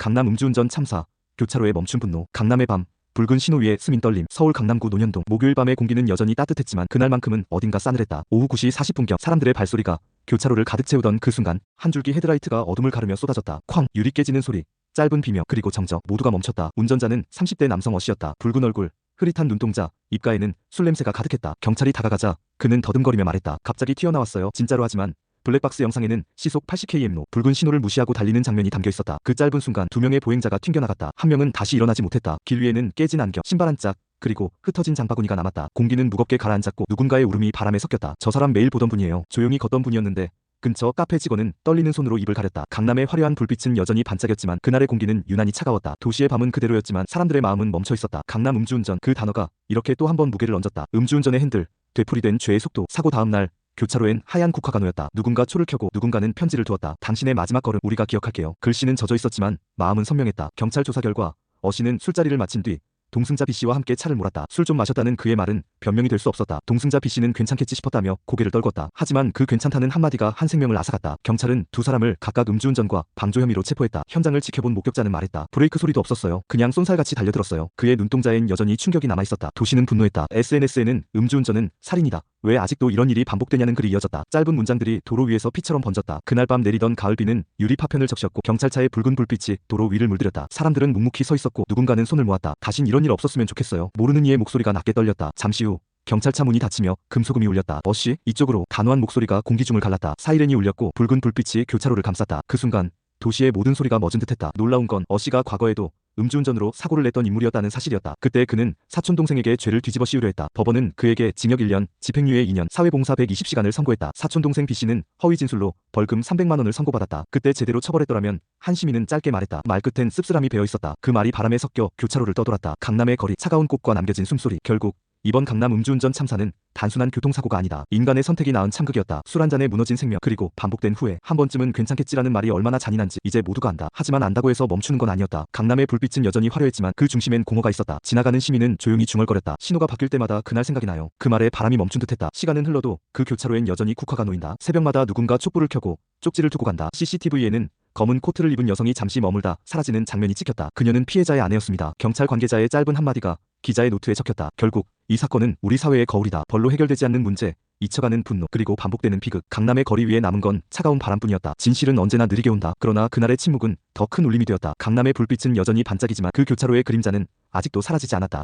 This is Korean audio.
강남 음주운전 참사, 교차로에 멈춘 분노. 강남의 밤, 붉은 신호 위에 스민 떨림. 서울 강남구 논현동. 목요일 밤의 공기는 여전히 따뜻했지만 그날만큼은 어딘가 싸늘했다. 오후 9시 40분경 사람들의 발소리가 교차로를 가득 채우던 그 순간 한 줄기 헤드라이트가 어둠을 가르며 쏟아졌다. 쾅! 유리 깨지는 소리, 짧은 비명, 그리고 정적. 모두가 멈췄다. 운전자는 30대 남성 어씨였다. 붉은 얼굴, 흐릿한 눈동자, 입가에는 술 냄새가 가득했다. 경찰이 다가가자 그는 더듬거리며 말했다. 갑자기 튀어나왔어요. 진짜로. 하지만 블랙박스 영상에는 시속 80km로 붉은 신호를 무시하고 달리는 장면이 담겨 있었다. 그 짧은 순간 두 명의 보행자가 튕겨나갔다. 한 명은 다시 일어나지 못했다. 길 위에는 깨진 안경, 신발 한 짝, 그리고 흩어진 장바구니가 남았다. 공기는 무겁게 가라앉았고 누군가의 울음이 바람에 섞였다. 저 사람 매일 보던 분이에요. 조용히 걷던 분이었는데 근처 카페 직원은 떨리는 손으로 입을 가렸다. 강남의 화려한 불빛은 여전히 반짝였지만 그날의 공기는 유난히 차가웠다. 도시의 밤은 그대로였지만 사람들의 마음은 멈춰 있었다. 강남 음주운전, 그 단어가 이렇게 또 한 번 무게를 얹었다. 음주운전의 핸들, 되풀이된 죄의 속도. 사고 다음 날 교차로엔 하얀 국화가 놓였다. 누군가 초를 켜고 누군가는 편지를 두었다. 당신의 마지막 걸음 우리가 기억할게요. 글씨는 젖어 있었지만 마음은 선명했다. 경찰 조사 결과 어씨는 술자리를 마친 뒤 동승자 B씨와 함께 차를 몰았다. 술 좀 마셨다는 그의 말은 변명이 될 수 없었다. 동승자 B씨는 괜찮겠지 싶었다며 고개를 떨궜다. 하지만 그 괜찮다는 한마디가 한 생명을 앗아갔다. 경찰은 두 사람을 각각 음주운전과 방조 혐의로 체포했다. 현장을 지켜본 목격자는 말했다. 브레이크 소리도 없었어요. 그냥 쏜살같이 달려들었어요. 그의 눈동자엔 여전히 충격이 남아있었다. 도시는 분노했다. SNS에는 음주운전은 살인이다. 왜 아직도 이런 일이 반복되냐는 글이 이어졌다. 짧은 문장들이 도로 위에서 피처럼 번졌다. 그날 밤 내리던 가을비는 유리 파편을 적셨고 경찰차의 붉은 불빛이 도로 위를 물들였다. 사람들은 묵묵히 서 있었고 누군가는 손을 모았다. 다신 이런 일 없었으면 좋겠어요. 모르는 이의 목소리가 낮게 떨렸다. 잠시 후 경찰차 문이 닫히며 금소금이 울렸다. 어씨, 이쪽으로. 단호한 목소리가 공기 중을 갈랐다. 사이렌이 울렸고 붉은 불빛이 교차로를 감쌌다. 그 순간 도시의 모든 소리가 멎은 듯했다. 놀라운 건 어씨가 과거에도 음주운전으로 사고를 냈던 인물이었다는 사실이었다. 그때 그는 사촌동생에게 죄를 뒤집어 씌우려 했다. 법원은 그에게 징역 1년, 집행유예 2년, 사회봉사 120시간을 선고했다. 사촌동생 B씨는 허위 진술로 벌금 300만 원을 선고받았다. 그때 제대로 처벌했더라면. 한 시민은 짧게 말했다. 말끝엔 씁쓸함이 배어 있었다. 그 말이 바람에 섞여 교차로를 떠돌았다. 강남의 거리, 차가운 꽃과 남겨진 숨소리. 결국 이번 강남 음주운전 참사는 단순한 교통사고가 아니다. 인간의 선택이 낳은 참극이었다. 술 한 잔에 무너진 생명, 그리고 반복된 후회. 한 번쯤은 괜찮겠지라는 말이 얼마나 잔인한지 이제 모두가 안다. 하지만 안다고 해서 멈추는 건 아니었다. 강남의 불빛은 여전히 화려했지만 그 중심엔 공허가 있었다. 지나가는 시민은 조용히 중얼거렸다. 신호가 바뀔 때마다 그날 생각이 나요. 그 말에 바람이 멈춘 듯했다. 시간은 흘러도 그 교차로엔 여전히 국화가 놓인다. 새벽마다 누군가 촛불을 켜고 쪽지를 두고 간다. CCTV에는 검은 코트를 입은 여성이 잠시 머물다 사라지는 장면이 찍혔다. 그녀는 피해자의 아내였습니다. 경찰 관계자의 짧은 한마디가 기자의 노트에 적혔다. 결국 이 사건은 우리 사회의 거울이다. 벌로 해결되지 않는 문제, 잊혀가는 분노, 그리고 반복되는 비극. 강남의 거리 위에 남은 건 차가운 바람뿐이었다. 진실은 언제나 느리게 온다. 그러나 그날의 침묵은 더 큰 울림이 되었다. 강남의 불빛은 여전히 반짝이지만 그 교차로의 그림자는 아직도 사라지지 않았다.